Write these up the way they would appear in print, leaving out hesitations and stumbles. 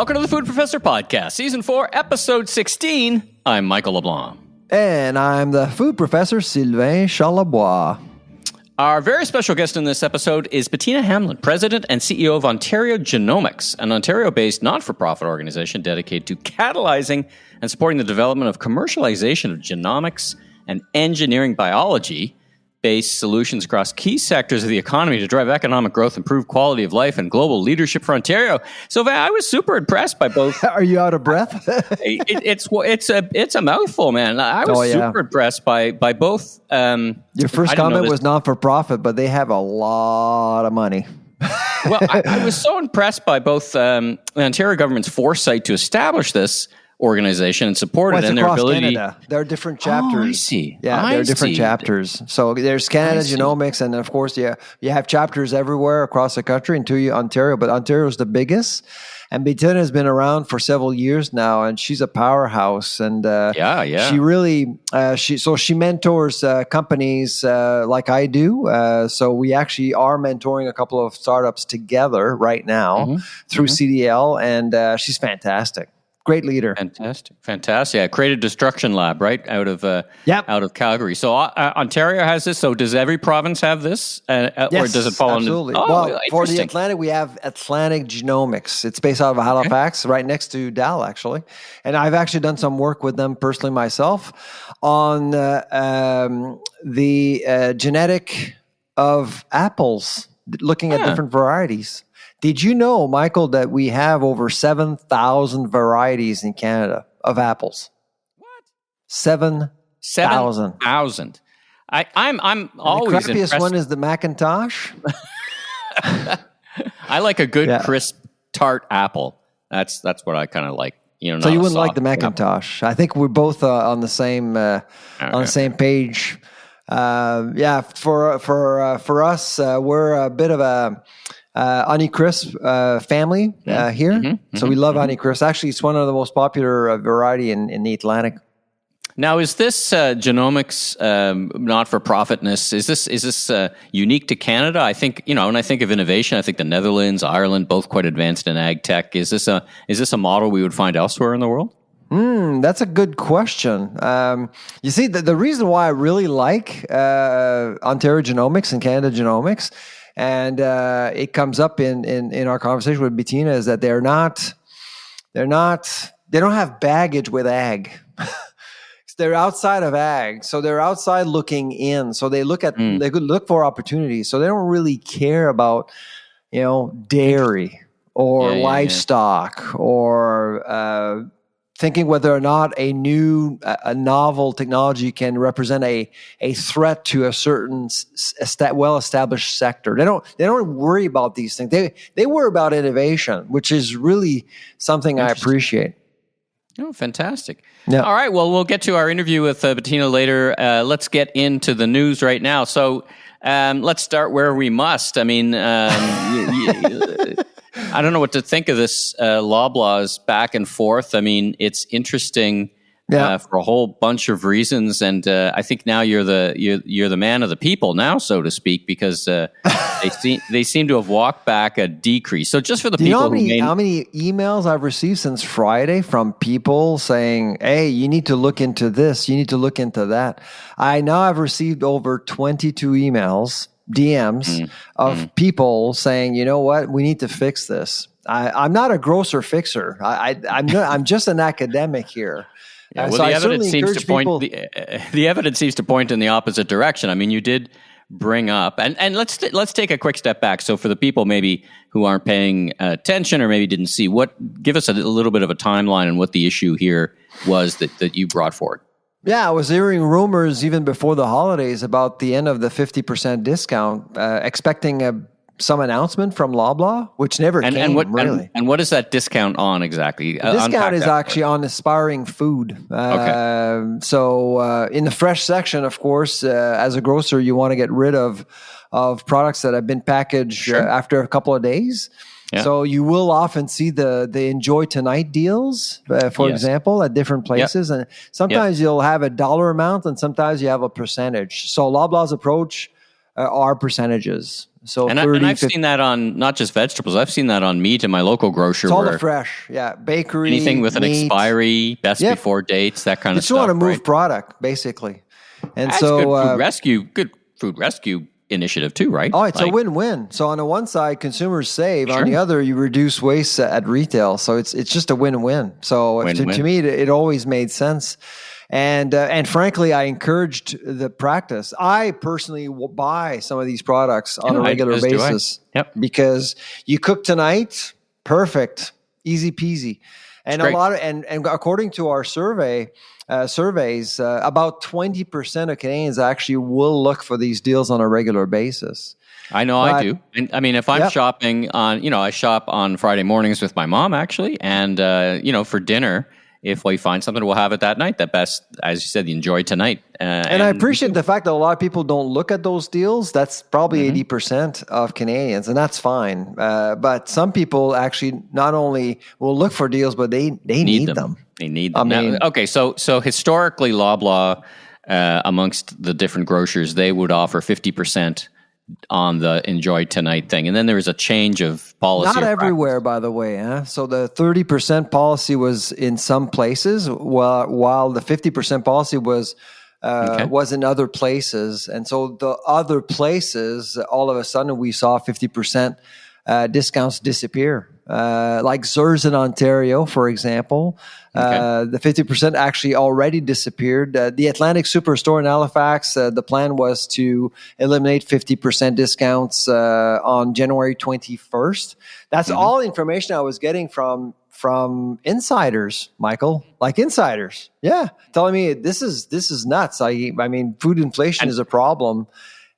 Welcome to the Food Professor Podcast, Season 4, Episode 16. I'm Michael LeBlanc. And I'm the Food Professor, Sylvain Charlebois. Our very special guest in this episode is Bettina Hamelin, President and CEO of Ontario Genomics, an Ontario-based not-for-profit organization dedicated to catalyzing and supporting the development of commercialization of genomics and engineering biology-based solutions across key sectors of the economy to drive economic growth, improve quality of life, and global leadership for Ontario. Sylvain, I was super impressed by both. Are you out of breath? It's a mouthful, man. I was super impressed by both. Your first comment was not-for-profit, but they have a lot of money. Well, I was so impressed by both the Ontario government's foresight to establish this organization and support it, and their ability. Canada. There are different chapters. Oh, I see. Yeah, there are different chapters. So there's Canada Genomics, and of course, you have chapters everywhere across the country, into Ontario. But Ontario is the biggest. And Bettina has been around for several years now, and she's a powerhouse. And she really she mentors companies like I do. So we actually are mentoring a couple of startups together right now through CDL, and she's fantastic. Great leader. Fantastic. Yeah, created Destruction Lab, right? Out of Calgary. So Ontario has this. So does every province have this? Yes, or does it fall absolutely. Under? Well, for the Atlantic, we have Atlantic Genomics. It's based out of Halifax, right next to Dal, actually. And I've actually done some work with them personally myself on the genetic of apples, looking at different varieties. Did you know, Michael, that we have over 7,000 varieties in Canada of apples? What? 7,000. 7,000. I'm always the crappiest impressed. one is the Macintosh. I like a good crisp tart apple. That's what I kind of like. So you wouldn't like the Macintosh. I think we're both on the same on the same page. For us, we're a bit of a Honeycrisp family here. So we love Honeycrisp. Actually, it's one of the most popular variety in the Atlantic. Now, is this genomics not-for-profitness? Is this unique to Canada? I think when I think of innovation, I think the Netherlands, Ireland, both quite advanced in ag tech. Is this a model we would find elsewhere in the world? That's a good question. You see, the reason why I really like Ontario Genomics and Canada Genomics, and it comes up in our conversation with Bettina, is that they don't have baggage with ag. They're outside of ag, so they're outside looking in. So they look for opportunities. So they don't really care about dairy or livestock or thinking whether or not a novel technology can represent a threat to a certain well-established sector. They don't worry about these things. They worry about innovation, which is really something I appreciate. Oh, fantastic. Yeah. All right, well, we'll get to our interview with Bettina later. Let's get into the news right now. So let's start where we must. I mean, I don't know what to think of this Loblaw's back and forth. I mean, it's interesting for a whole bunch of reasons, and I think now you're the man of the people now, so to speak, because they seem to have walked back a decrease. So just for the people, how many emails I've received since Friday from people saying, "Hey, you need to look into this. You need to look into that." I've received over 22 emails. DMs of people saying, "You know what? We need to fix this." I'm not a grocer fixer. I'm just an academic here. Yeah, well, the evidence seems to point. The evidence seems to point in the opposite direction. I mean, you did bring up, and let's take a quick step back. So for the people maybe who aren't paying attention or maybe didn't see, give us a little bit of a timeline on what the issue here was that you brought forward. Yeah, I was hearing rumors even before the holidays about the end of the 50% discount, expecting some announcement from Loblaw, which never came, really. And what is that discount on exactly? The discount is actually on aspiring food. So in the fresh section, of course, as a grocer, you want to get rid of products that have been packaged after a couple of days. Yeah. So you will often see the Enjoy Tonight deals, for example, at different places. And sometimes you'll have a dollar amount and sometimes you have a percentage. So Loblaw's approach are percentages. So and 30, I've 50, seen that on not just vegetables. I've seen that on meat in my local grocer. it's all where the fresh, bakery, anything with an meat. expiry, best before dates, that kind You of just stuff. want to move right? product, basically. And That's so, good food rescue initiative too, right? it's a win-win. So on the one side, consumers save. Sure. On the other, you reduce waste at retail. So it's just a win-win. So to me, it always made sense. And frankly, I encouraged the practice. I personally will buy some of these products on a regular basis. Because you cook tonight, perfect, easy peasy. And and according to our surveys, about 20% of Canadians actually will look for these deals on a regular basis. I know I do. And I mean, if I'm shopping I shop on Friday mornings with my mom actually. And, for dinner, if we find something, we'll have it that night. That best, as you said, enjoy tonight. And I appreciate the fact that a lot of people don't look at those deals. That's probably 80% of Canadians, and that's fine. But some people actually not only will look for deals, but they need them. They need them. So historically, Loblaw, amongst the different grocers, they would offer 50% on the enjoy tonight thing. And then there was a change of policy. Not everywhere, by the way. So the 30% policy was in some places, while the 50% policy was in other places. And so the other places, all of a sudden we saw 50% discounts disappear. Like Zers in Ontario, for example, the 50% actually already disappeared. The Atlantic Superstore in Halifax, the plan was to eliminate 50% discounts on January 21st. That's all information I was getting from insiders, Michael, like insiders. Yeah. Telling me this is nuts. I mean, food inflation is a problem.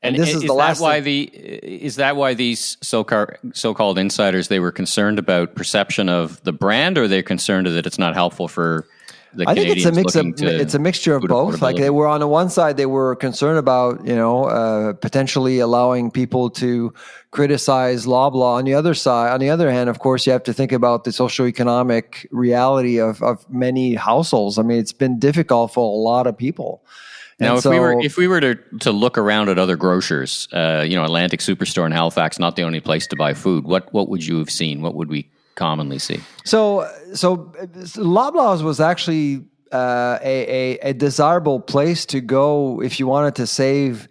And this is the last. Is that why these so-called insiders, they were concerned about perception of the brand, or they're concerned that it's not helpful for the Canadians? I think it's a mixture of both. Like they were on the one side, they were concerned about potentially allowing people to criticize Loblaw. On the other hand, of course, you have to think about the socioeconomic reality of many households. I mean, it's been difficult for a lot of people. Now, if we were to look around at other grocers, Atlantic Superstore in Halifax, not the only place to buy food, what would you have seen? What would we commonly see? So Loblaw's was actually a desirable place to go if you wanted to save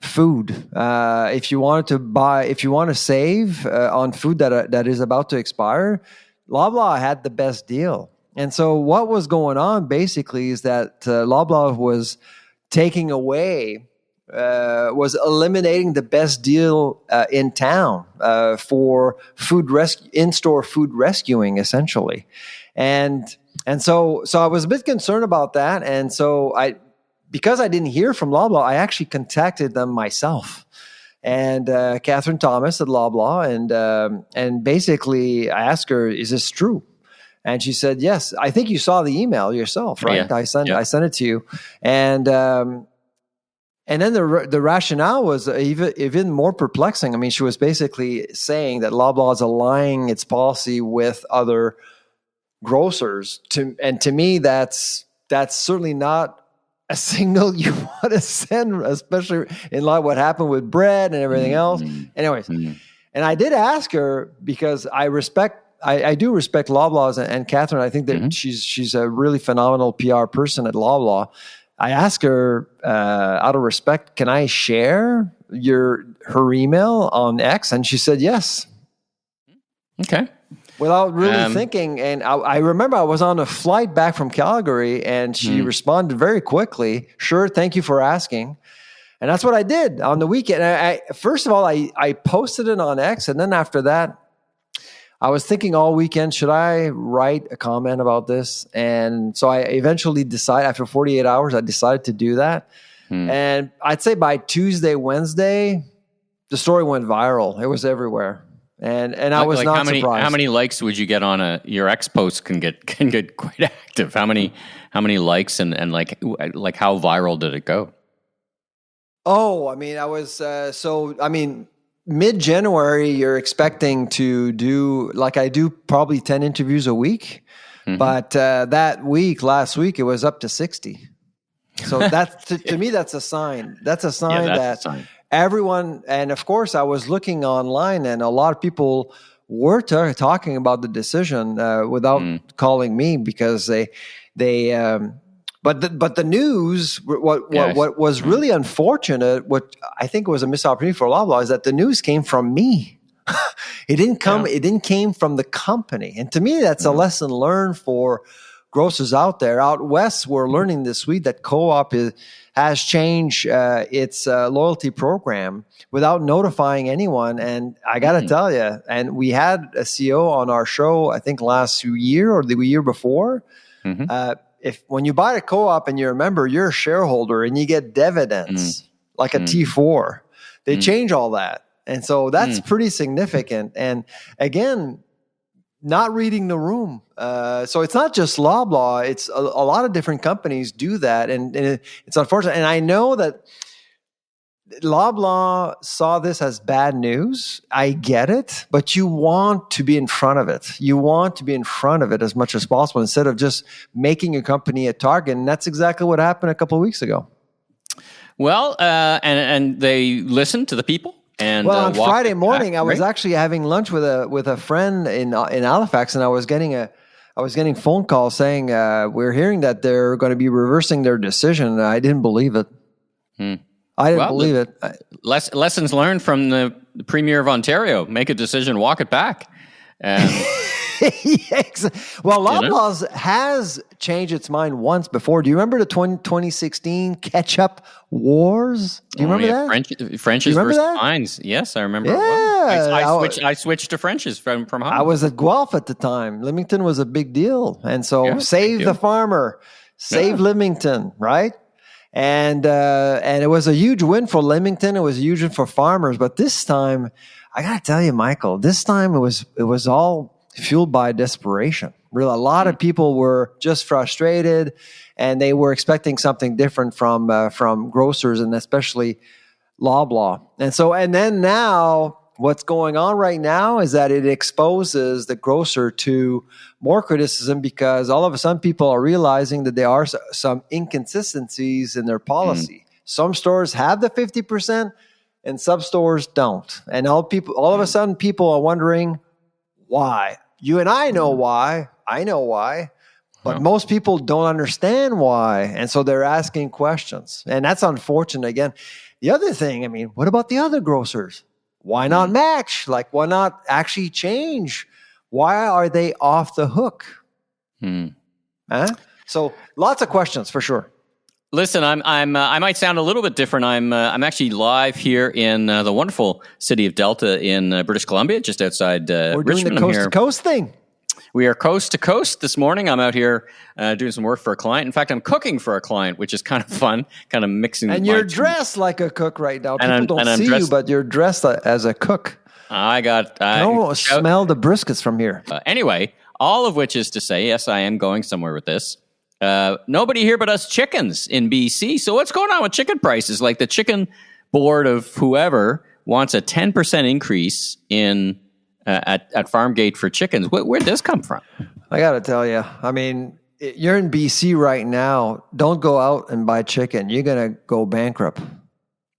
food. If you want to save on food that is about to expire, Loblaw had the best deal. And so what was going on basically is that Loblaw was taking away, was eliminating the best deal in town for in-store food rescuing, essentially, and so I was a bit concerned about that, and so because I didn't hear from Loblaw, I actually contacted them myself, and Catherine Thomas at Loblaw, and basically I asked her, "Is this true?" And she said, yes. I think you saw the email yourself, right? Yeah. I sent it to you. And then the rationale was even more perplexing. I mean, she was basically saying that Loblaw is aligning its policy with other grocers. To me, that's certainly not a signal you want to send, especially in light of what happened with bread and everything else. Anyways, and I did ask her because I do respect Loblaw and Catherine. I think that she's a really phenomenal PR person at Loblaw. I asked her out of respect, can I share her email on X? And she said yes. Okay. Without really thinking. And I remember I was on a flight back from Calgary, and she responded very quickly. Sure, thank you for asking. And that's what I did on the weekend. First of all, I posted it on X, and then after that, I was thinking all weekend, should I write a comment about this? And so I eventually decided, after 48 hours, I decided to do that. And I'd say by Tuesday, Wednesday, the story went viral. It was everywhere. And I was not surprised. How many likes would you get on your X post can get quite active? How many likes and like how viral did it go? Oh, I mean, I was, mid-January, you're expecting to do, like I do probably 10 interviews a week. But last week, it was up to 60. So that's, to me, that's a sign. That's a sign everyone, and of course, I was looking online, and a lot of people were talking about the decision without calling me because but the news, what was really unfortunate, what I think was a missed opportunity for Loblaw, is that the news came from me. It didn't came from the company. And to me, that's a lesson learned for grocers out there. Out west, we're learning this week that Co-op has changed its loyalty program without notifying anyone. And I got to tell you, and we had a CEO on our show, I think last year or the year before. When you buy a Co-op and you're a member, you're a shareholder and you get dividends like a T4. They change all that. And so that's pretty significant. And again, not reading the room. So it's not just Loblaw. It's a lot of different companies do that. And it's unfortunate. And I know that Loblaw saw this as bad news. I get it, but you want to be in front of it. You want to be in front of it as much as possible instead of just making your company a target. And that's exactly what happened a couple of weeks ago. Well, and they listened to the people. And on Friday morning, I was actually having lunch with a friend in Halifax, and I was getting phone calls saying we're hearing that they're going to be reversing their decision. I didn't believe it. I didn't believe it. Lessons learned from the Premier of Ontario: make a decision, walk it back. Well, Loblaw has changed its mind once before. Do you remember the 2016 ketchup wars? Do you remember that? French's versus Heinz. Yes, I remember. Yeah, I switched to French's from Heinz. I was at Guelph at the time. Leamington was a big deal, and so save the farmer, save Leamington, right? And it was a huge win for Leamington. It was a huge win for farmers. But this time, I got to tell you, Michael, this time it was all fueled by desperation. Really, a lot of people were just frustrated, and they were expecting something different from grocers, and especially Loblaw. And then now, what's going on right now is that it exposes the grocer to more criticism because all of a sudden people are realizing that there are some inconsistencies in their policy. Some stores have the 50%, and some stores don't. And all of a sudden, people are wondering why. You and I know why. I know why. But most people don't understand why. And so they're asking questions. And that's unfortunate. Again, the other thing, what about the other grocers? Why not match? Like, why not actually change? Why are they off the hook? So lots of questions for sure. Listen, I might sound a little bit different. I'm actually live here in the wonderful city of Delta in British Columbia, just outside Richmond. We're doing the coast to coast thing. We are coast to coast this morning. I'm out here doing some work for a client. In fact, I'm cooking for a client, which is kind of fun, kind of mixing. And you're dressed like a cook right now. People don't see you, but you're dressed as a cook. I don't smell the briskets from here. Anyway, all of which is to say, yes, I am going somewhere with this. Nobody here but us chickens in BC. So what's going on with chicken prices? Like the chicken board of whoever wants a 10% increase in at farm gate for chickens. Where'd this come from? I got to tell you, you're in BC right now. Don't go out and buy chicken. You're going to go bankrupt.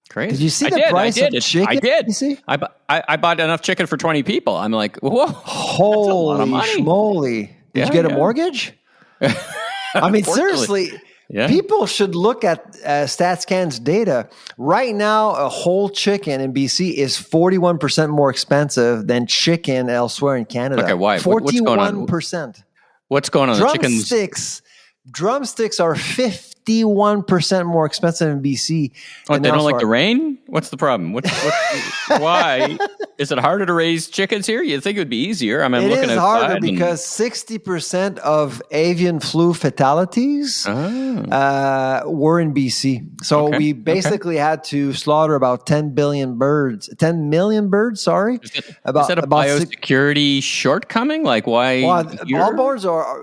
Crazy. Did you see the price of chicken? I did. You see? I bought enough chicken for 20 people. I'm like, whoa. Holy schmoly. Did you get a mortgage? Seriously, people should look at StatsCan's data. Right now, a whole chicken in BC is 41% more expensive than chicken elsewhere in Canada. Okay, why? 41%. What's going on? Drumsticks are 51% more expensive in BC. What, they don't like the rain? What's the problem? Why? Is it harder to raise chickens here? You'd think it would be easier. It is harder because 60% of avian flu fatalities were in BC. So we basically had to slaughter about 10 million birds, sorry. Is that a biosecurity shortcoming? Like why? Well,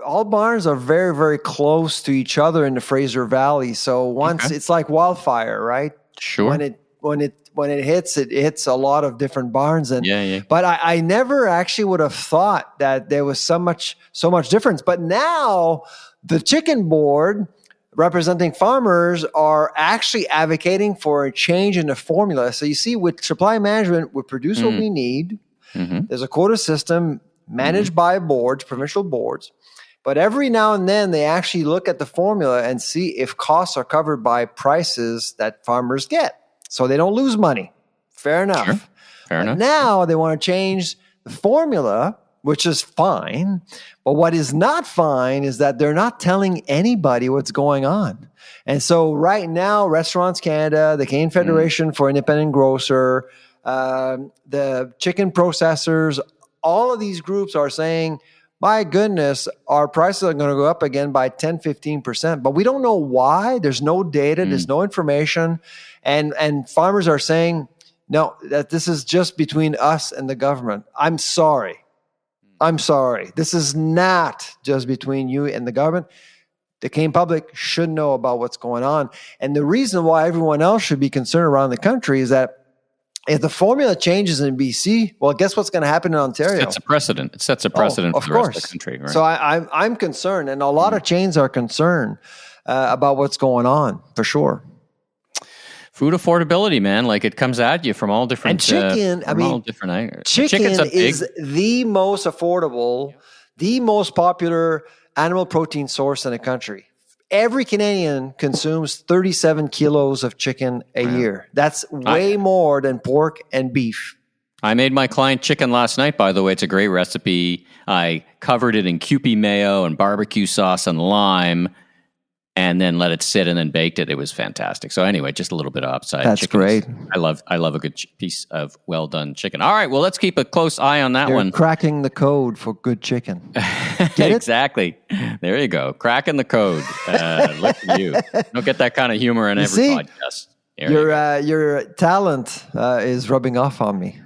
all barns are very, very close to each other in the Fraser Valley. So it's like wildfire, right? Sure. When it hits a lot of different barns. But I never actually would have thought that there was so much difference. But now the chicken board representing farmers are actually advocating for a change in the formula. So you see, with supply management, we produce what we need. There's a quota system managed by boards, provincial boards. But every now and then, they actually look at the formula and see if costs are covered by prices that farmers get, so they don't lose money. Fair enough. Sure. Fair enough. Now they want to change the formula, which is fine. But what is not fine is that they're not telling anybody what's going on. And so right now, Restaurants Canada, the Canadian Federation for Independent Grocer, the chicken processors, all of these groups are saying, my goodness, our prices are going to go up again by 10, 15%. But we don't know why. There's no data. There's no information. And farmers are saying, no, that this is just between us and the government. I'm sorry. This is not just between you and the government. The Canadian public should know about what's going on. And the reason why everyone else should be concerned around the country is that if the formula changes in BC, well, guess what's going to happen in Ontario? It sets a precedent. For the rest of the country. Right? So I'm concerned, and a lot of chains are concerned about what's going on, for sure. Food affordability, man, like it comes at you from all different. And chicken, chicken is the most affordable, the most popular animal protein source in the country. Every Canadian consumes 37 kilos of chicken a year. That's way more than pork and beef. I made my client chicken last night, by the way. It's a great recipe. I covered it in Kewpie mayo and barbecue sauce and lime, and then let it sit and then baked it. It was fantastic. So anyway, just a little bit of upside. That's great. I love a good piece of well done chicken. All right, well, let's keep a close eye on that one. Cracking the code for good chicken. Exactly. There you go. Cracking the code. Look at you. Don't get that kind of humor in every podcast. Your talent is rubbing off on me.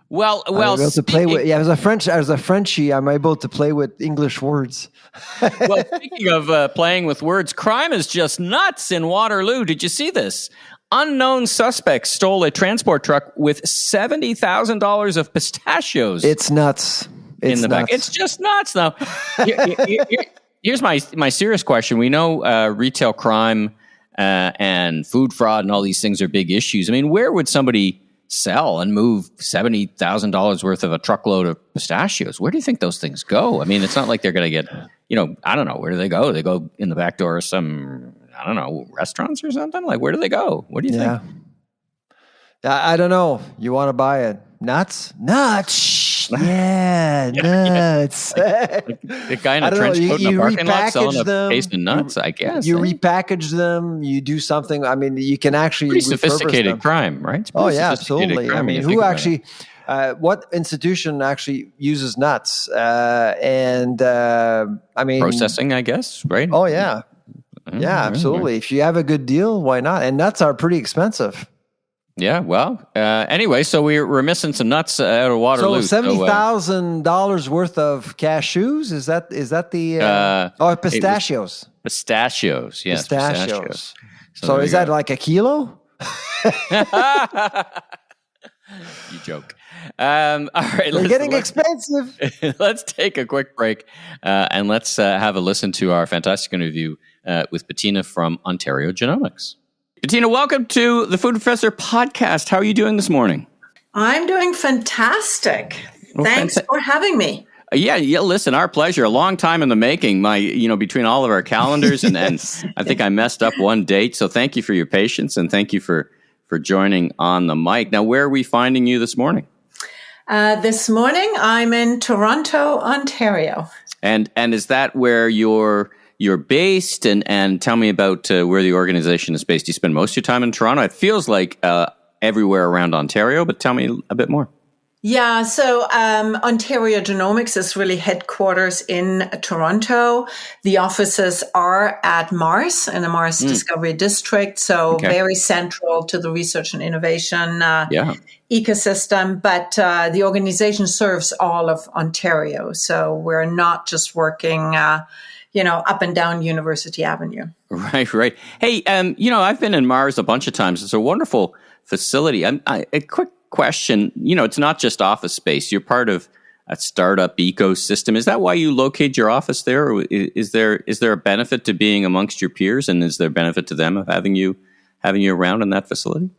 Well. To play with, as a Frenchie, I'm able to play with English words. Well, speaking of playing with words, crime is just nuts in Waterloo. Did you see this? Unknown suspects stole a transport truck with $70,000 of pistachios. It's nuts. In the back. It's just nuts. Now, here's my serious question. We know retail crime and food fraud and all these things are big issues. I mean, where would somebody sell and move $70,000 worth of a truckload of pistachios? Where do you think those things go? I mean, it's not like they're going to get, I don't know. Where do they go? They go in the back door of some, I don't know, restaurants or something? Like, where do they go? What do you think? I don't know. You want to buy it? Nuts? Yeah, nuts. Like the guy in a trench coat in the parking lot selling a case of nuts, I guess. You repackage them. You do something. I mean, you can actually pretty sophisticated crime, right? Absolutely. I mean, who actually? What institution actually uses nuts? I mean, processing, I guess, right? Oh yeah, absolutely. If you have a good deal, why not? And nuts are pretty expensive. Yeah, well, anyway, so we're missing some nuts out of Waterloo. So $70,000 worth of cashews? Is that the pistachios? Pistachios, yes. Pistachios. So is that like a kilo? You joke. All right, they're getting expensive. Let's take a quick break and let's have a listen to our fantastic interview with Bettina from Ontario Genomics. Bettina, welcome to the Food Professor podcast. How are you doing this morning? I'm doing fantastic. Thanks for having me. Yeah. Listen, our pleasure. A long time in the making. Between all of our calendars, and I think I messed up one date. So thank you for your patience, and thank you for joining on the mic. Now, where are we finding you this morning? This morning, I'm in Toronto, Ontario. And is that where you're based, and tell me about where the organization is based. You spend most of your time in Toronto. It feels like everywhere around Ontario, but tell me a bit more. Yeah, so Ontario Genomics is really headquarters in Toronto. The offices are at Mars in the Mars Discovery District, so very central to the research and innovation ecosystem. But the organization serves all of Ontario, so we're not just working up and down University Avenue. Right. Hey, I've been in Mars a bunch of times. It's a wonderful facility. A quick question. It's not just office space. You're part of startup ecosystem. Is that why you locate your office there? Or is there a benefit to being amongst your peers, and is there a benefit to them of having you around in that facility?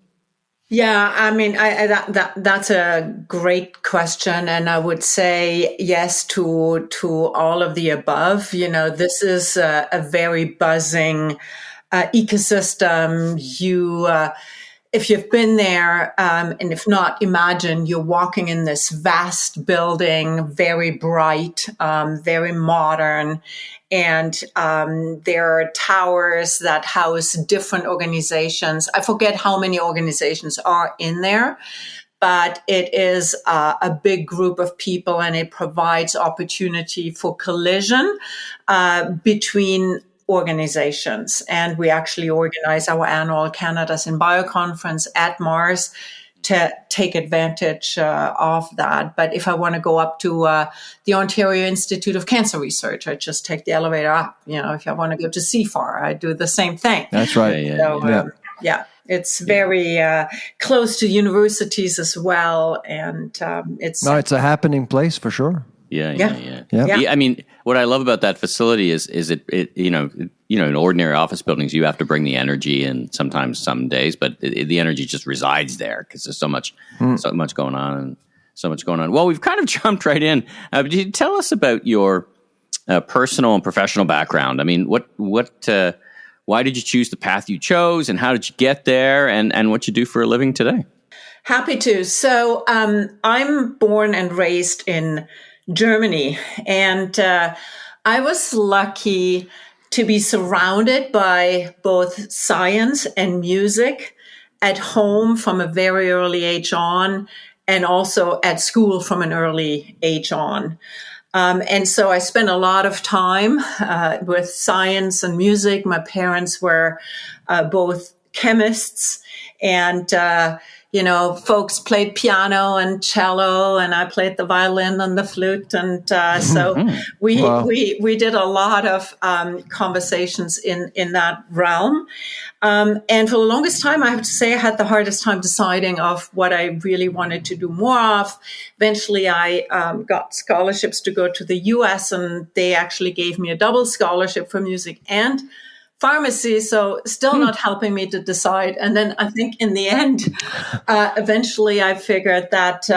Yeah, I mean, that's a great question, and I would say yes to all of the above. This is a very buzzing ecosystem. If you've been there, and if not, imagine you're walking in this vast building, very bright, very modern. And there are towers that house different organizations. I forget how many organizations are in there, but it is a big group of people, and it provides opportunity for collision between organizations. And we actually organize our annual Canada's in Bio conference at Mars to take advantage of that. But if I want to go up to the Ontario Institute of Cancer Research, I just take the elevator up. If I want to go to CFAR, I do the same thing. That's right. It's very close to universities as well, and it's a happening place for sure. Yeah. I mean, what I love about that facility is it in ordinary office buildings, you have to bring the energy in sometimes some days, but the energy just resides there because there's so much going on. Well, we've kind of jumped right in. But you tell us about your personal and professional background. I mean, why did you choose the path you chose, and how did you get there, and what you do for a living today? Happy to. So I'm born and raised in Germany, and I was lucky to be surrounded by both science and music at home from a very early age on, and also at school from an early age on. And so I spent a lot of time with science and music. My parents were both chemists, and folks played piano and cello, and I played the violin and the flute. And so we did a lot of conversations in that realm. And for the longest time, I have to say, I had the hardest time deciding of what I really wanted to do more of. Eventually, I got scholarships to go to the US, and they actually gave me a double scholarship for music and pharmacy, so still not helping me to decide. And then I think in the end, eventually I figured that,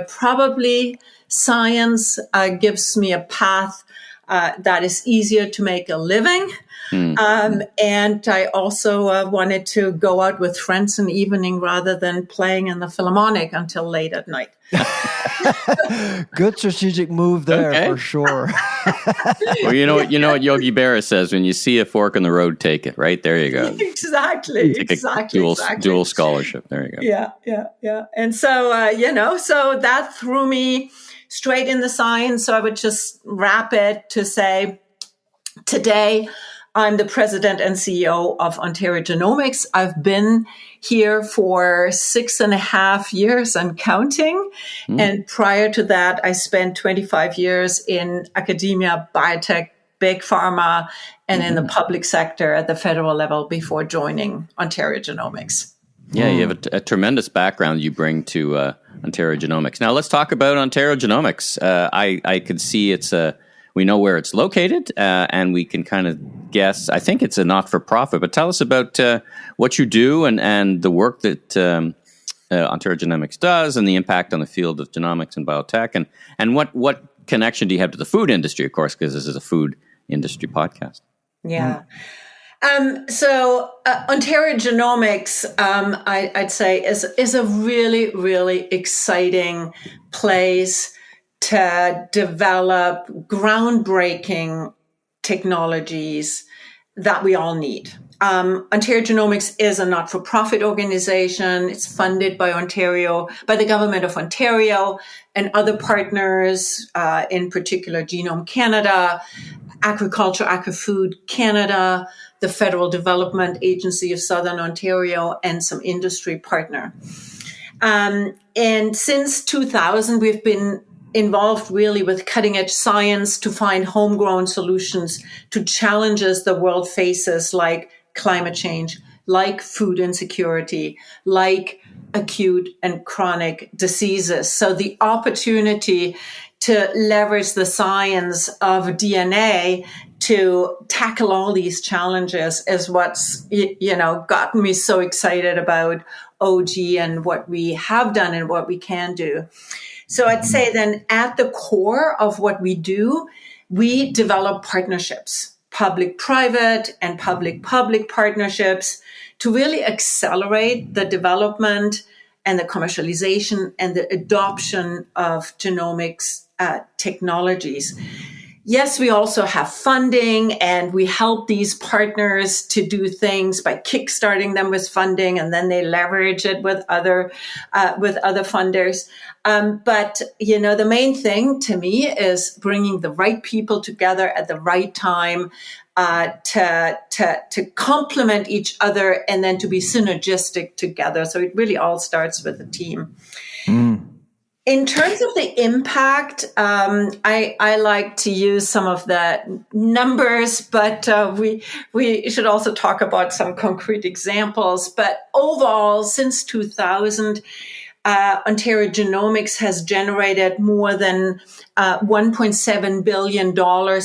probably science gives me a path that is easier to make a living. And I also wanted to go out with friends in the evening rather than playing in the Philharmonic until late at night. Good strategic move there, for sure. Well, you know what Yogi Berra says: when you see a fork in the road, take it. Right there, you go. Exactly. Dual scholarship. There you go. Yeah. And so so that threw me straight in the science. So I would just wrap it to say, today I'm the President and CEO of Ontario Genomics. I've been here for 6.5 years and counting. And prior to that, I spent 25 years in academia, biotech, big pharma, and in the public sector at the federal level before joining Ontario Genomics. Yeah, you have a tremendous background you bring to Ontario Genomics. Now, let's talk about Ontario Genomics. I could see we know where it's located, and we can kind of guess. I think it's a not-for-profit, but tell us about what you do and the work that Ontario Genomics does, and the impact on the field of genomics and biotech, and what connection do you have to the food industry, of course, because this is a food industry podcast. Yeah. So Ontario Genomics, I'd say, is a really, really exciting place to develop groundbreaking technologies that we all need. Ontario Genomics is a not-for-profit organization. It's funded by the government of Ontario and other partners, in particular Genome Canada, Agriculture, Agri-Food Canada, the Federal Development Agency of Southern Ontario, and some industry partner. And since 2000, we've been involved really with cutting edge science to find homegrown solutions to challenges the world faces, like climate change, like food insecurity, like acute and chronic diseases. So the opportunity to leverage the science of DNA to tackle all these challenges is what's, gotten me so excited about OG and what we have done and what we can do. So I'd say then at the core of what we do, we develop partnerships, public-private and public-public partnerships to really accelerate the development and the commercialization and the adoption of genomics technologies. Yes, we also have funding, and we help these partners to do things by kickstarting them with funding, and then they leverage it with other funders. But the main thing to me is bringing the right people together at the right time to complement each other, and then to be synergistic together. So it really all starts with the team. In terms of the impact, I like to use some of the numbers, but we should also talk about some concrete examples. But overall, since 2000, Ontario Genomics has generated more than $1.7 billion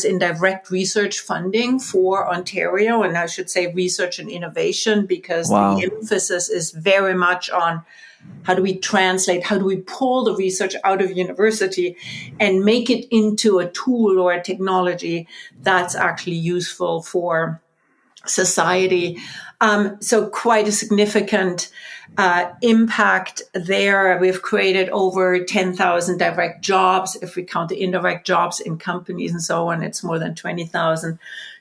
in direct research funding for Ontario, and I should say research and innovation, because the emphasis is very much on how do we translate, how do we pull the research out of university and make it into a tool or a technology that's actually useful for society. So quite a significant impact there. We've created over 10,000 direct jobs. If we count the indirect jobs in companies and so on, it's more than 20,000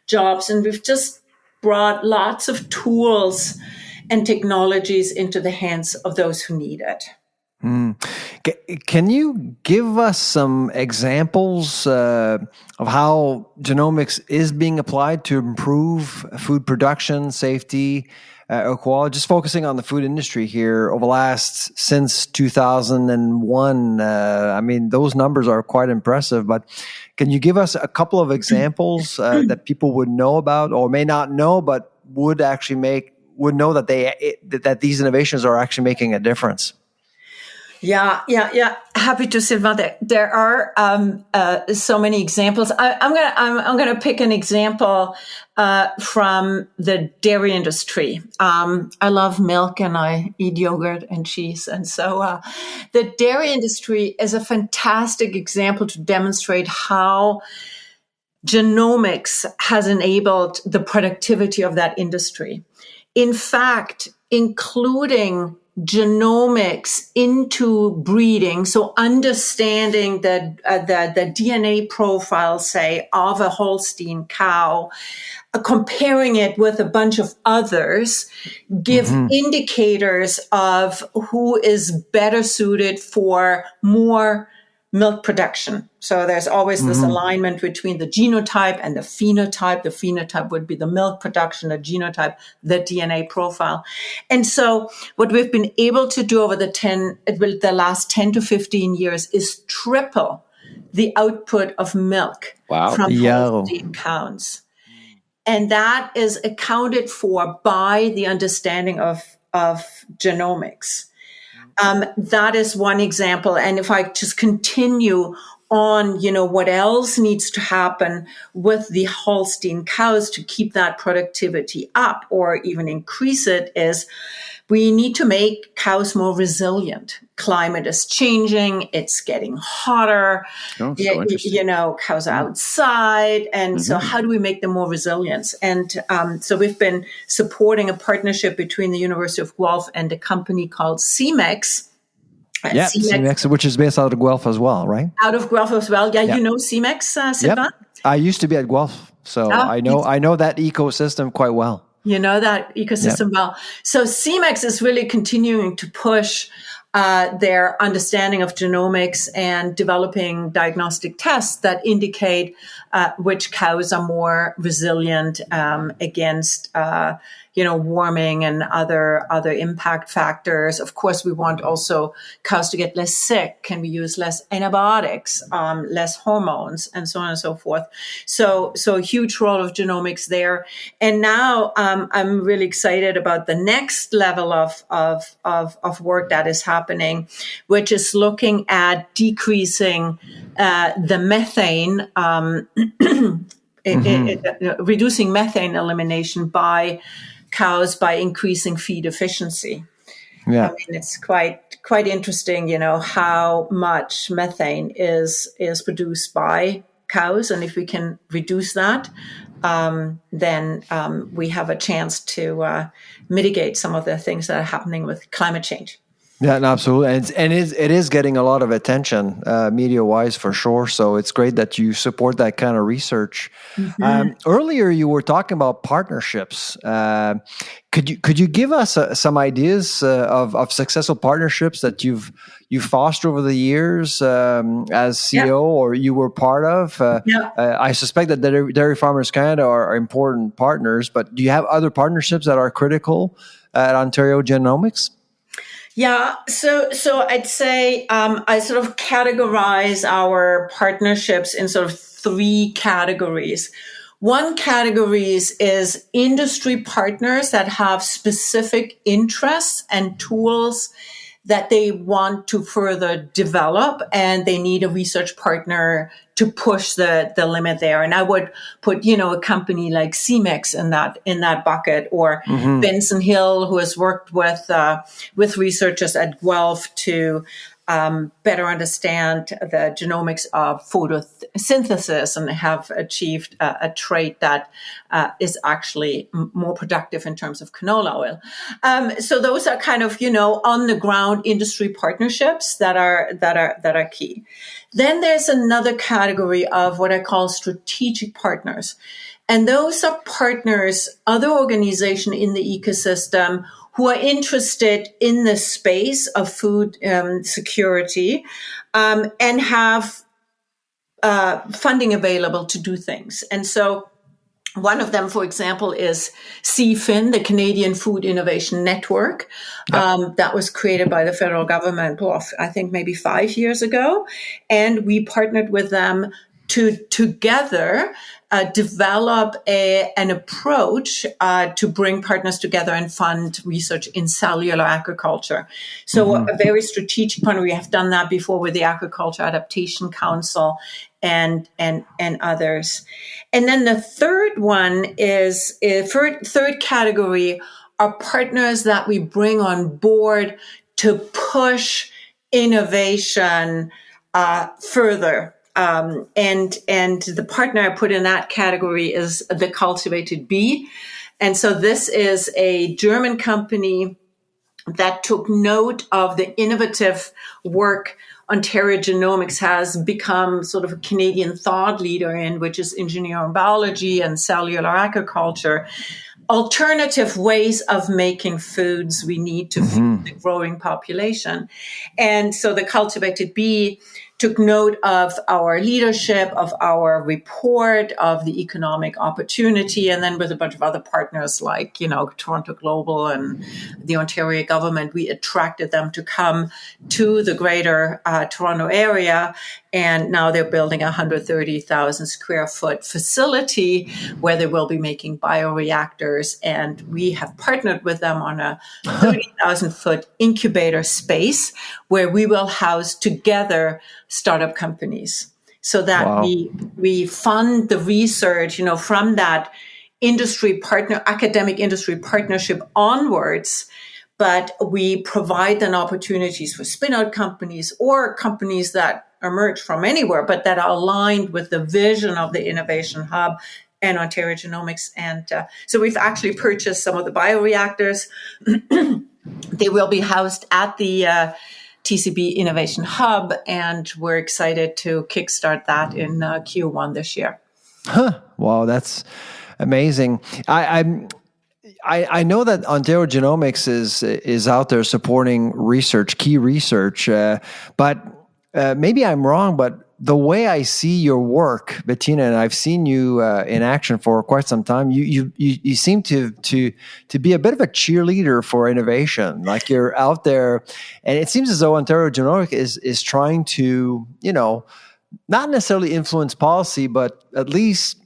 jobs. And we've just brought lots of tools and technologies into the hands of those who need it. Can you give us some examples of how genomics is being applied to improve food production, safety, or quality? Just focusing on the food industry here since 2001. I mean, those numbers are quite impressive, but can you give us a couple of examples that people would know about or may not know, but would know that these innovations are actually making a difference? Yeah. Happy to, Sylvain. There are so many examples. I'm gonna pick an example from the dairy industry. I love milk and I eat yogurt and cheese, and so the dairy industry is a fantastic example to demonstrate how genomics has enabled the productivity of that industry. In fact, including genomics into breeding, so understanding the DNA profile, say, of a Holstein cow, comparing it with a bunch of others, give indicators of who is better suited for more milk production. So there's always this alignment between the genotype and the phenotype. The phenotype would be the milk production, the genotype, the DNA profile. And so what we've been able to do over the last 10 to 15 years is triple the output of milk from Holstein cows. And that is accounted for by the understanding of genomics. That is one example. And if I just continue on, what else needs to happen with the Holstein cows to keep that productivity up or even increase it, is we need to make cows more resilient. Climate is changing. It's getting hotter. Oh, so interesting. Cows are outside. And so how do we make them more resilient? And so we've been supporting a partnership between the University of Guelph and a company called CEMEX. Yeah, CEMEX, which is based out of Guelph as well, right? Out of Guelph as well. Yeah, you know CEMEX, Sylvain? Yep. I used to be at Guelph, so I know that ecosystem quite well. You know that ecosystem well. So CEMEX is really continuing to push their understanding of genomics and developing diagnostic tests that indicate which cows are more resilient against warming and other impact factors. Of course, we want also cows to get less sick. Can we use less antibiotics, less hormones, and so on and so forth? So a huge role of genomics there. And now I'm really excited about the next level of work that is happening, which is looking at decreasing the methane, reducing methane elimination by cows by increasing feed efficiency. Yeah. I mean, it's quite interesting, how much methane is produced by cows. And if we can reduce that, then we have a chance to mitigate some of the things that are happening with climate change. Yeah, no, absolutely. And it is getting a lot of attention, media-wise, for sure. So it's great that you support that kind of research. Mm-hmm. Earlier, you were talking about partnerships. Could you give us some ideas of successful partnerships that you've fostered over the years as CEO or you were part of? I suspect that Dairy Farmers Canada are important partners, but do you have other partnerships that are critical at Ontario Genomics? Yeah, so I'd say I sort of categorize our partnerships in sort of three categories. One category is industry partners that have specific interests and tools that they want to further develop, and they need a research partner to push the limit there. And I would put, a company like CEMEX in that bucket, or Benson Hill, who has worked with researchers at Guelph to better understand the genomics of photosynthesis and have achieved a trait that is actually more productive in terms of canola oil. So those are kind of, on the ground industry partnerships that are key. Then there's another category of what I call strategic partners. And those are partners, other organizations in the ecosystem who are interested in the space of food security and have funding available to do things. And so one of them, for example, is CFIN, the Canadian Food Innovation Network, that was created by the federal government, I think maybe 5 years ago. And we partnered with them to together develop an approach to bring partners together and fund research in cellular agriculture. So a very strategic partner. We have done that before with the Agriculture Adaptation Council and others. And then the third one is third category are partners that we bring on board to push innovation further. And the partner I put in that category is the Cultivated Bee. And so this is a German company that took note of the innovative work Ontario Genomics has become sort of a Canadian thought leader in, which is engineering biology and cellular agriculture. Alternative ways of making foods we need to feed the growing population. And so the Cultivated Bee took note of our leadership, of our report, of the economic opportunity, and then with a bunch of other partners like, Toronto Global and the Ontario government, we attracted them to come to the greater Toronto area. And now they're building a 130,000 square foot facility where they will be making bioreactors. And we have partnered with them on a 30,000 foot incubator space where we will house together startup companies so that we fund the research, from that academic industry partnership onwards. But we provide then opportunities for spin-out companies or companies that emerge from anywhere, but that are aligned with the vision of the Innovation Hub and Ontario Genomics. And so we've actually purchased some of the bioreactors. They will be housed at the TCB Innovation Hub, and we're excited to kickstart that in Q1 this year. Wow, that's amazing. I know that Ontario Genomics is out there supporting research, key research, but maybe I'm wrong, but the way I see your work, Bettina, and I've seen you in action for quite some time, you seem to be a bit of a cheerleader for innovation. Like you're out there, and it seems as though Ontario Genomics is trying to, not necessarily influence policy, but at least,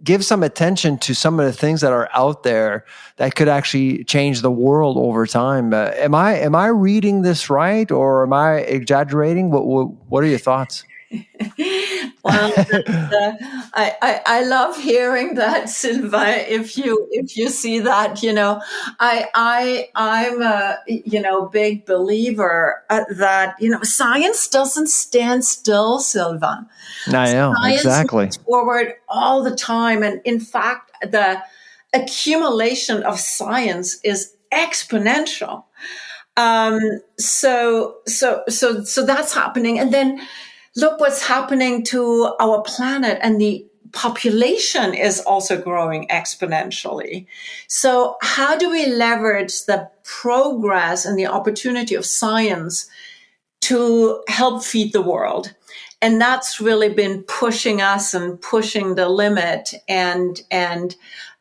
give some attention to some of the things that are out there that could actually change the world over time. Am I reading this right, or am I exaggerating? What are your thoughts? Well, I love hearing that, Sylvain. If you see that, I'm a big believer that science doesn't stand still, Sylvain. I know, exactly. Science moves forward all the time, and in fact, the accumulation of science is exponential. So that's happening, and then look what's happening to our planet, and the population is also growing exponentially. So how do we leverage the progress and the opportunity of science to help feed the world? And that's really been pushing us and pushing the limit, and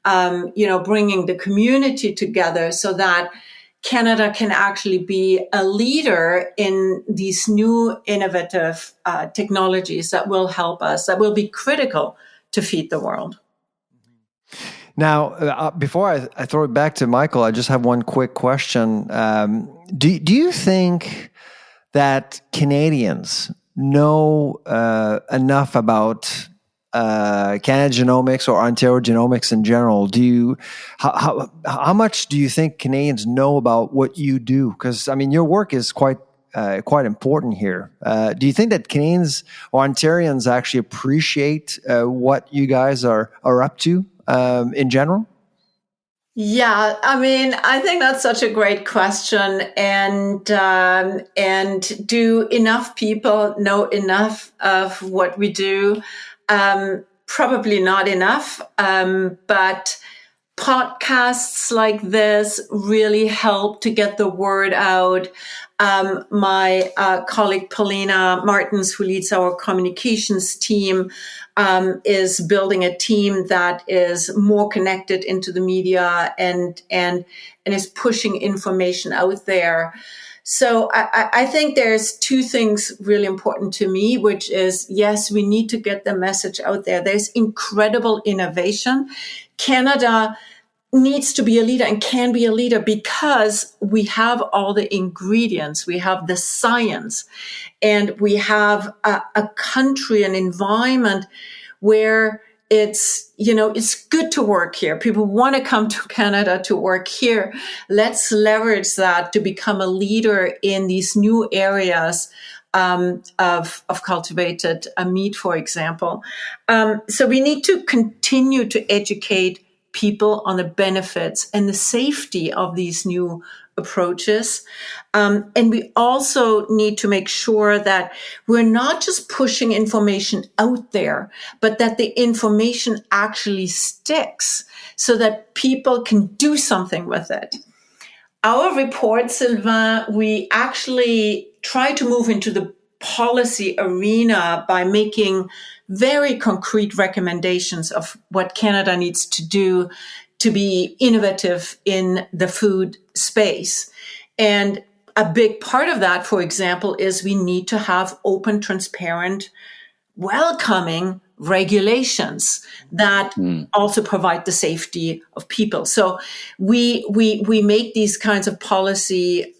bringing the community together so that Canada can actually be a leader in these new innovative technologies that will help us, that will be critical to feed the world. Now, before I throw it back to Michael, I just have one quick question. Do you think that Canadians know enough about Canada Genomics or Ontario Genomics in general? How much do you think Canadians know about what you do? Because your work is quite important here. Do you think that Canadians or Ontarians actually appreciate what you guys are up to in general? Yeah, I think that's such a great question, and do enough people know enough of what we do? Probably not enough, but podcasts like this really help to get the word out. My colleague Paulina Martins, who leads our communications team, is building a team that is more connected into the media and is pushing information out there. So I think there's two things really important to me, which is, yes, we need to get the message out there. There's incredible innovation. Canada needs to be a leader and can be a leader because we have all the ingredients. We have the science, and we have a country, an environment where it's good to work here. People want to come to Canada to work here. Let's leverage that to become a leader in these new areas of cultivated meat, for example. So we need to continue to educate people on the benefits and the safety of these new approaches. And we also need to make sure that we're not just pushing information out there, but that the information actually sticks so that people can do something with it. Our report, Sylvain, we actually try to move into the policy arena by making very concrete recommendations of what Canada needs to do to be innovative in the food space. And a big part of that, for example, is we need to have open, transparent, welcoming regulations that also provide the safety of people. So we make these kinds of policy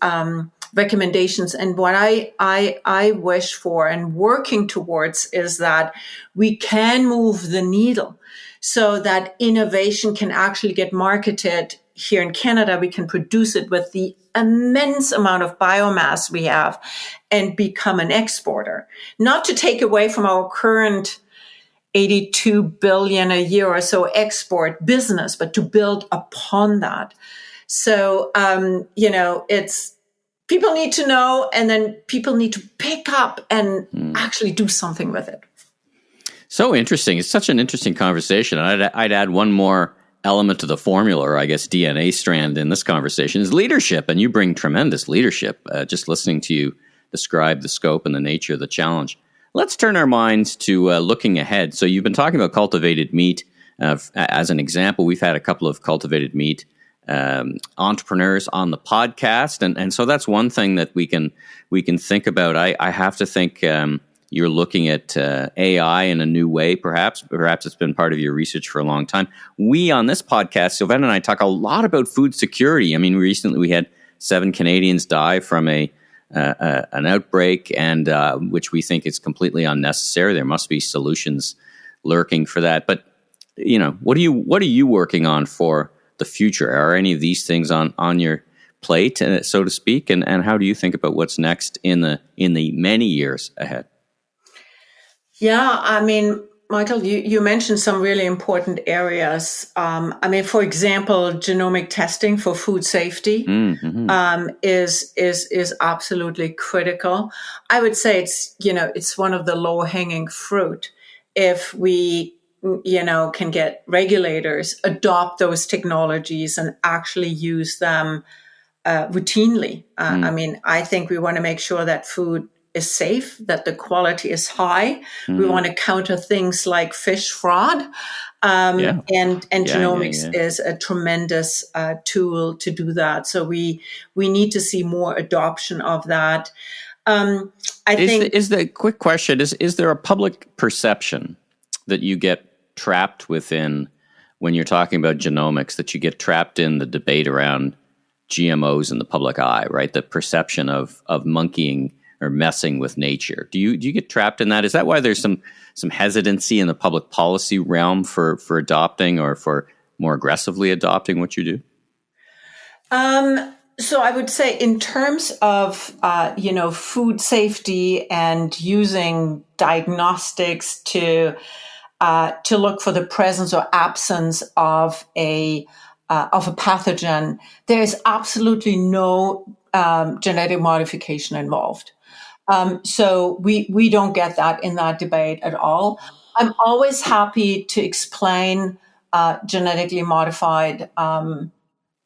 recommendations. And what I wish for and working towards is that we can move the needle so that innovation can actually get marketed here in Canada. We can produce it with the immense amount of biomass we have and become an exporter. Not to take away from our current 82 billion a year or so export business, but to build upon that. So, it's people need to know, and then people need to pick up and actually do something with it. So interesting. It's such an interesting conversation. And I'd add one more element to the formula, or I guess DNA strand in this conversation, is leadership. And you bring tremendous leadership. Just listening to you describe the scope and the nature of the challenge. Let's turn our minds to looking ahead. So you've been talking about cultivated meat. As an example, we've had a couple of cultivated meat entrepreneurs on the podcast, and so that's one thing that we can think about. I have to think you're looking at AI in a new way, perhaps it's been part of your research for a long time. We on this podcast, Sylvain and I, talk a lot about food security. I mean, recently we had 7 Canadians die from an outbreak, and which we think is completely unnecessary. There must be solutions lurking for that. But what are you working on for the future? Are any of these things on your plate, so to speak? And how do you think about what's next in the many years ahead? Yeah, I mean, Michael, you mentioned some really important areas. For example, genomic testing for food safety is absolutely critical. I would say it's one of the low-hanging fruit if we can get regulators adopt those technologies and actually use them routinely. I think we want to make sure that food is safe, that the quality is high. We want to counter things like fish fraud. And genomics is a tremendous tool to do that. So we need to see more adoption of that. Is the quick question, is there a public perception that you get trapped within when you're talking about genomics, that you get trapped in the debate around GMOs in the public eye, right? The perception of monkeying or messing with nature. Do you get trapped in that? Is that why there's some hesitancy in the public policy realm for adopting or for more aggressively adopting what you do? So I would say in terms of, food safety and using diagnostics to look for the presence or absence of a pathogen, there is absolutely no genetic modification involved. So we don't get that in that debate at all. I'm always happy to explain genetically modified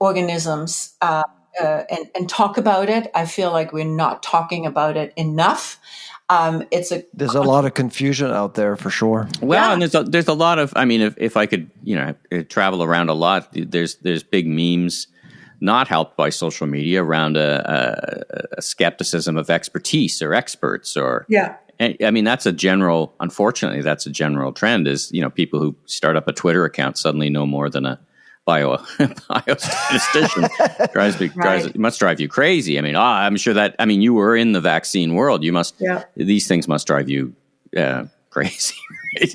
organisms and talk about it. I feel like we're not talking about it enough. There's a lot of confusion out there for sure. Well, and there's a lot of, if I could, travel around a lot, there's big memes, not helped by social media, around a skepticism of expertise or experts, or that's unfortunately that's a general trend, is people who start up a Twitter account suddenly know more than a biostatistician. It must drive you crazy. I'm sure that, you were in the vaccine world. These things must drive you crazy, right?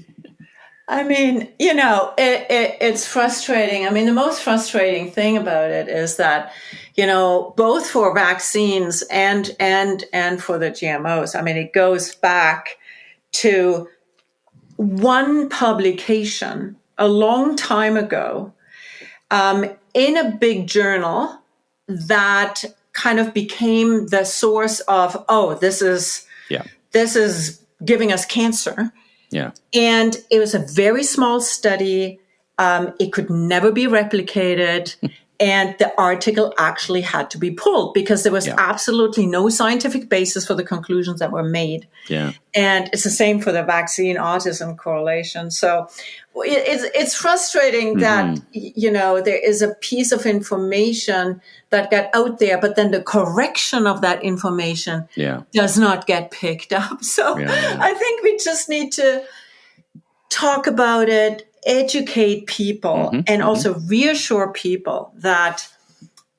It's frustrating. The most frustrating thing about it is that, both for vaccines and for the GMOs, it goes back to one publication a long time ago in a big journal that kind of became the source of, this is giving us cancer. Yeah. And it was a very small study. It could never be replicated. And the article actually had to be pulled because there was absolutely no scientific basis for the conclusions that were made. Yeah. And it's the same for the vaccine autism correlation. So it's frustrating that, there is a piece of information that got out there, but then the correction of that information does not get picked up. So I think we just need to talk about it, educate people, and also reassure people that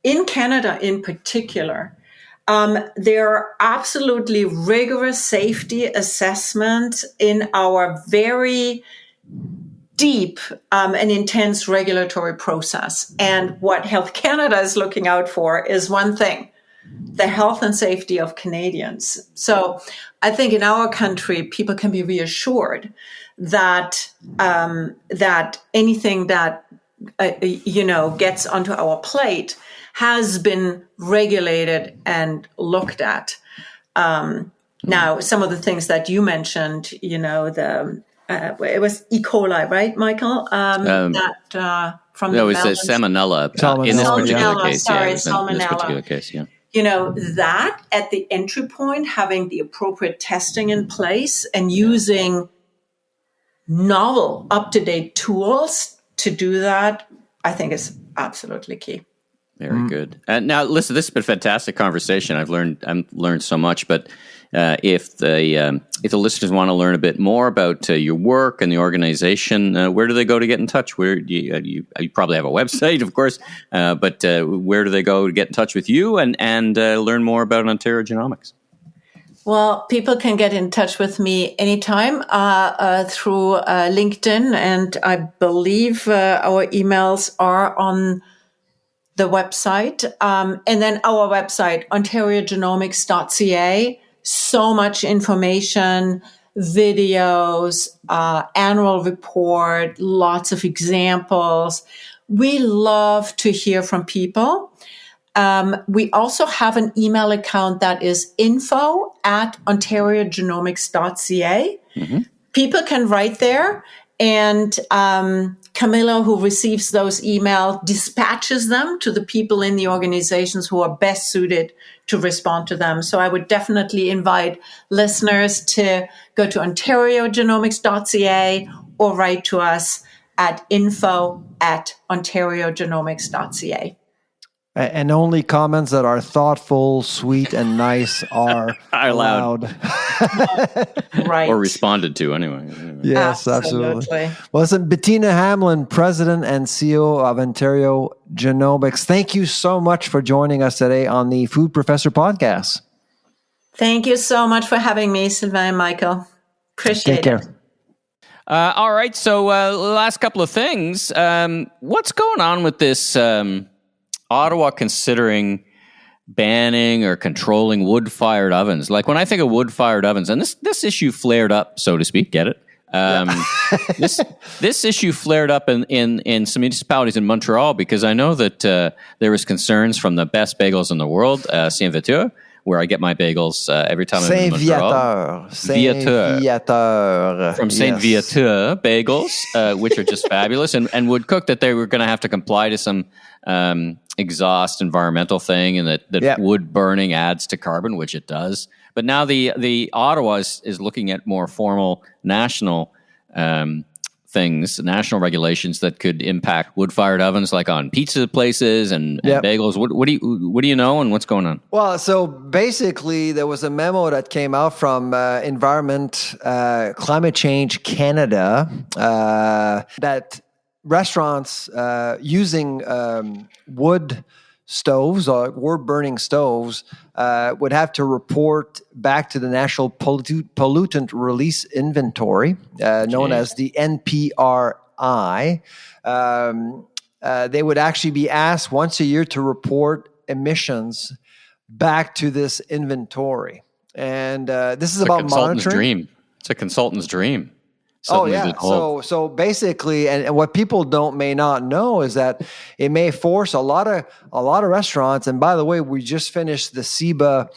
in Canada in particular, there are absolutely rigorous safety assessments in our very deep and intense regulatory process. And what Health Canada is looking out for is one thing: the health and safety of Canadians. So I think in our country, people can be reassured that that anything that gets onto our plate has been regulated and looked at. Now, some of the things that you mentioned, it was E. coli, right, Michael? It was salmonella. In this particular case, salmonella. In this particular case, that at the entry point, having the appropriate testing in place and using novel, up-to-date tools to do that, I think is absolutely key. Very good. And now, listen, this has been a fantastic conversation. I've learned so much. But if the listeners want to learn a bit more about your work and the organization, where do they go to get in touch? Where do you probably have a website, of course, but where do they go to get in touch with you and learn more about Ontario Genomics? Well, people can get in touch with me anytime through LinkedIn, and I believe our emails are on the website. And then our website, ontariogenomics.ca, so much information, videos, annual report, lots of examples. We love to hear from people. We also have an email account that is info@ontariogenomics.ca. Mm-hmm. People can write there, and Camilla, who receives those emails, dispatches them to the people in the organizations who are best suited to respond to them. So I would definitely invite listeners to go to ontariogenomics.ca or write to us at info@ontariogenomics.ca. And only comments that are thoughtful, sweet, and nice are allowed. Right. Or responded to, anyway. Yes, absolutely. Well, listen, Bettina Hamelin, President and CEO of Ontario Genomics, thank you so much for joining us today on the Food Professor Podcast. Thank you so much for having me, Sylvain and Michael. Appreciate it. Take care. All right, so last couple of things. What's going on with this... Ottawa considering banning or controlling wood-fired ovens? Like, when I think of wood-fired ovens, and this issue flared up, so to speak, get it? This issue flared up in some municipalities in Montreal, because I know that there was concerns from the best bagels in the world, Saint-Viateur, where I get my bagels every time I'm in Montreal. Saint-Viateur. From Saint-Viateur bagels, which are just fabulous, and would cook that they were going to have to comply to some exhaust environmental thing, and that wood burning adds to carbon, which it does. But now the Ottawa is looking at more formal national things, national regulations that could impact wood-fired ovens, like on pizza places and bagels. What do you know, and what's going on? Well, so basically, there was a memo that came out from Environment Climate Change Canada that restaurants using wood stoves or wood-burning stoves would have to report back to the National Pollutant Release Inventory, known as the NPRI. They would actually be asked once a year to report emissions back to this inventory. And this is about monitoring. It's a consultant's dream. So basically, and what people may not know is that it may force a lot of restaurants. And by the way, we just finished the SEBA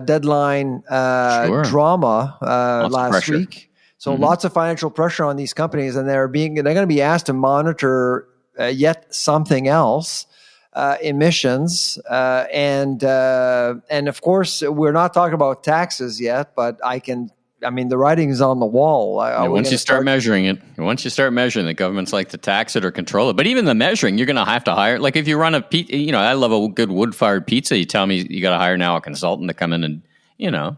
deadline drama last week. So lots of financial pressure on these companies, and they're going to be asked to monitor yet something else. Emissions, and of course, we're not talking about taxes yet, but the writing is on the wall. Once you start measuring it, the governments like to tax it or control it. But even the measuring, you're going to have to hire. Like, if you run a pizza, I love a good wood-fired pizza. You tell me you got to hire now a consultant to come in and,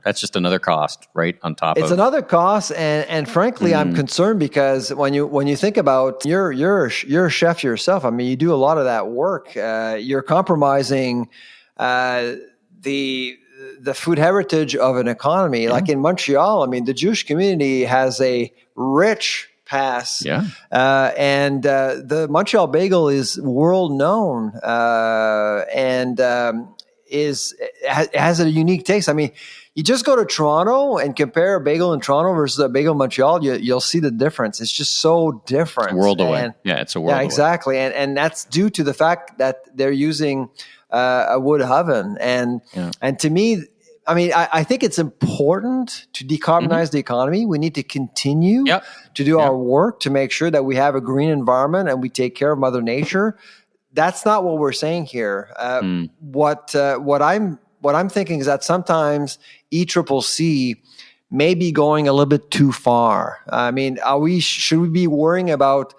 that's just another cost, right, on top of it. It's another cost, and frankly, I'm concerned because when you think about you're a chef yourself. I mean, you do a lot of that work. You're compromising the food heritage of an economy. Like in Montreal, I mean, the Jewish community has a rich past. And the Montreal bagel is world known and has a unique taste. I mean, you just go to Toronto and compare a bagel in Toronto versus a bagel in Montreal, you'll see the difference. It's just so different. It's a world away. It's a world away. Yeah, exactly. And that's due to the fact that they're using a wood oven. And to me, I think it's important to decarbonize the economy. We need to continue to do our work to make sure that we have a green environment and we take care of Mother Nature. That's not what we're saying here. What I'm what I'm thinking is that sometimes ECCC may be going a little bit too far. I mean, should we be worrying about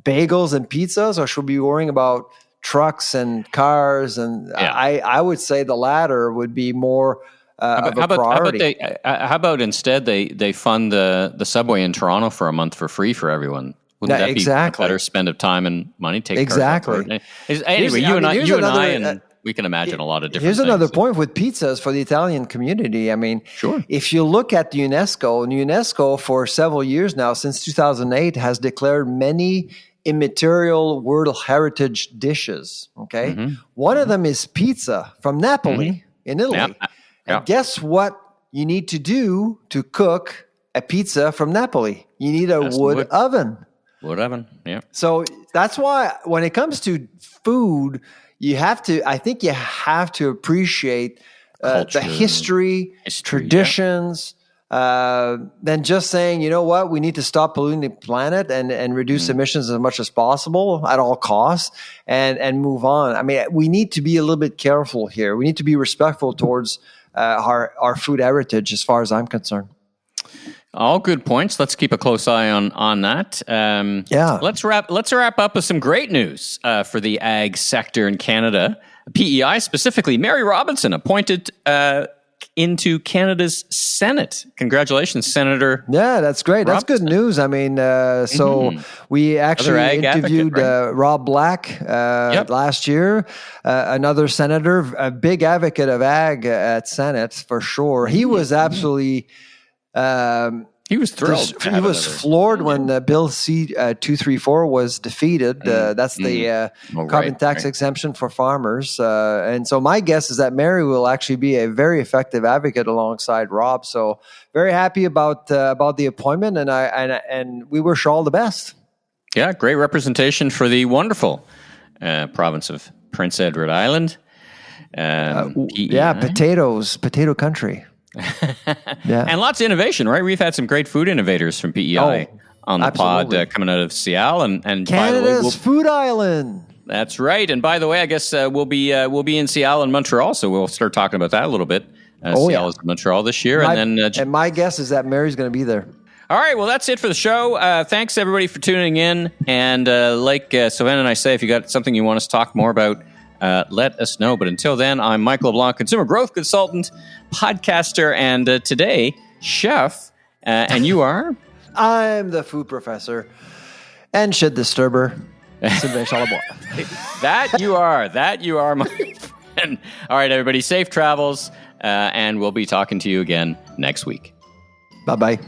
bagels and pizzas, or should we be worrying about trucks and cars? And I would say the latter would be more of a priority. How about instead they fund the subway in Toronto for a month for free for everyone? Wouldn't that be a better spend of time and money? Exactly. Anyway, you and I, we can imagine a lot of different Here's things. another point with pizzas for the Italian community. I mean, sure. If you look at UNESCO for several years now, since 2008, has declared many immaterial World Heritage dishes. Okay. Mm-hmm. One of them is pizza from Napoli in Italy. Yeah. And guess what you need to do to cook a pizza from Napoli? You need a wood oven. Wood oven, yeah. So that's why when it comes to food, I think you have to appreciate the history, traditions, than just saying, you know what, we need to stop polluting the planet and reduce emissions as much as possible at all costs and move on. I mean, we need to be a little bit careful here. We need to be respectful towards our food heritage as far as I'm concerned. All good points. Let's keep a close eye on that. Let's wrap up with some great news for the ag sector in Canada. PEI specifically, Mary Robinson appointed into Canada's Senate. Congratulations, Senator. Yeah, that's great. Robinson. That's good news. I mean, so we actually interviewed Rob Black last year, another senator, a big advocate of ag at Senate for sure. He was absolutely... he was thrilled. He was floored when Bill C-234 was defeated. That's the carbon tax exemption for farmers. And so my guess is that Mary will actually be a very effective advocate alongside Rob. So very happy about the appointment, and we wish her all the best. Yeah, great representation for the wonderful province of Prince Edward Island. Potato country. And lots of innovation, right? We've had some great food innovators from PEI on the pod coming out of Seattle and Canada's by the way, food island. That's right. And by the way, I guess we'll be in Seattle and Montreal, so we'll start talking about that a little bit. Seattle and Montreal this year, and my guess is that Mary's going to be there. All right, well, that's it for the show. Thanks everybody for tuning in. And like Sylvain and I say, if you got something you want us to talk more about, let us know. But until then, I'm Michael LeBlanc, consumer growth consultant, podcaster, and today, chef. And you are? I'm the food professor and shit disturber, Sylvain. That you are, my friend. All right, everybody, safe travels, and we'll be talking to you again next week. Bye-bye.